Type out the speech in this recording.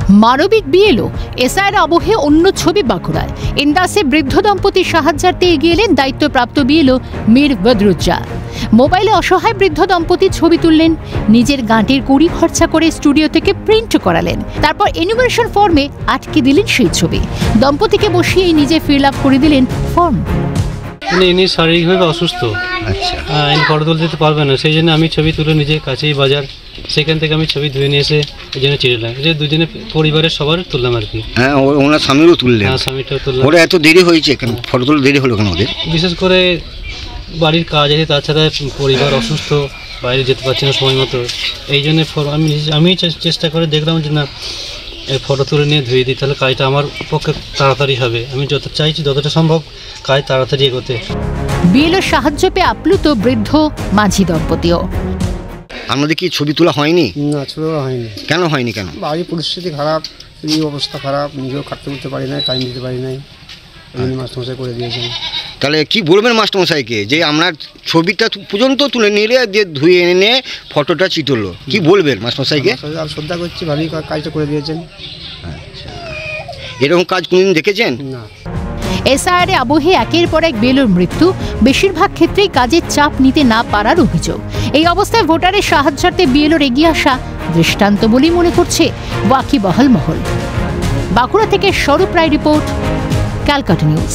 মানবিক বিএলও এসআইয়ের আবহে অন্য ছবি বাঁকুড়ায়। ইন্দাসে বৃদ্ধ দম্পতির সাহায্যার্থে এগিয়ে এলেন দায়িত্বপ্রাপ্ত বিএলও মীর বদরুজ্জা। মোবাইলে অসহায় বৃদ্ধ দম্পতির ছবি তুললেন, নিজের গাঁটের কুড়ি খরচা করে স্টুডিও থেকে প্রিন্ট করালেন, তারপর এনুমারেশন ফর্মে আটকে দিলেন সেই ছবি। দম্পতিকে বসিয়ে নিজে ফিল আপ করে দিলেন ফর্ম। ইনি শারীরিকভাবে অসুস্থ, ইনি ফটো তুলতে দিতে পারবে না, সেই জন্য আমি ছবি তুলে নিজে কাছেই বাজার, সেখান থেকে আমি ছবি ধুয়ে নিয়ে এসে এই জন্য চিড়লাম, যে দুজনে পরিবারের সবার তুললাম আর কি। হ্যাঁ, ওনার স্বামীরও তুললেন? হ্যাঁ, স্বামীটাও তুললাম। ওরা এত দেরি হয়েছে কেন? ফটো তুলতে দেরি হলো কেন ওদের? বিশেষ করে বাড়ির কাজ আছে, তাছাড়া পরিবার অসুস্থ, বাইরে যেতে পারছি না সময় মতো, এই জন্য আমি চেষ্টা করে দেখলাম যে না, এই ফটো তুলে নিয়ে ধুয়ে দিই, তাহলে কাজটা আমার পক্ষে তাড়াতাড়ি হবে। আমি যত চাইছি যতটা সম্ভব কাজ তাড়াতাড়ি এগোতে। বিএলওর সাহায্য পেয়ে আপ্লুত বৃদ্ধ মাঝি দম্পতিও। আমাদের কি ছবি তোলা হয়নি? না, ছবি হয়নি। কেন হয়নি? কেন? বাড়ির পরিস্থিতি খারাপ, এই অবস্থা খারাপ, নিজেও খাটতে করতে পারি না, টাইম দিতে পারি নাই, মাস্টারমশাই করে দিয়েছেন। তাহলে কি বলবেন মাস্টারমশাইকে যে আমরা ছবিটা পর্যন্ত তুলে নিলে যে ধুয়ে এনে ফটোটা চিটলো, কি বলবেন মাস্টারমশাইকে? আর শ্রদ্ধা করছি, ভালোই কাজটা করে দিয়েছেন। আচ্ছা, এরকম কাজ কোনোদিন দেখেছেন? না। এসআইআর আবহে একের পর এক বিএলওর মৃত্যু, বেশিরভাগ ক্ষেত্রেই কাজের চাপ নিতে না পারার অভিযোগ। এই অবস্থায় ভোটারের সাহায্যার্থে বিএলওর এগিয়ে আসা দৃষ্টান্ত বলেই মনে করছে ওয়াকিবহাল মহল। বাঁকুড়া থেকে স্বরূপ রায় রিপোর্ট, ক্যালকাটা নিউজ।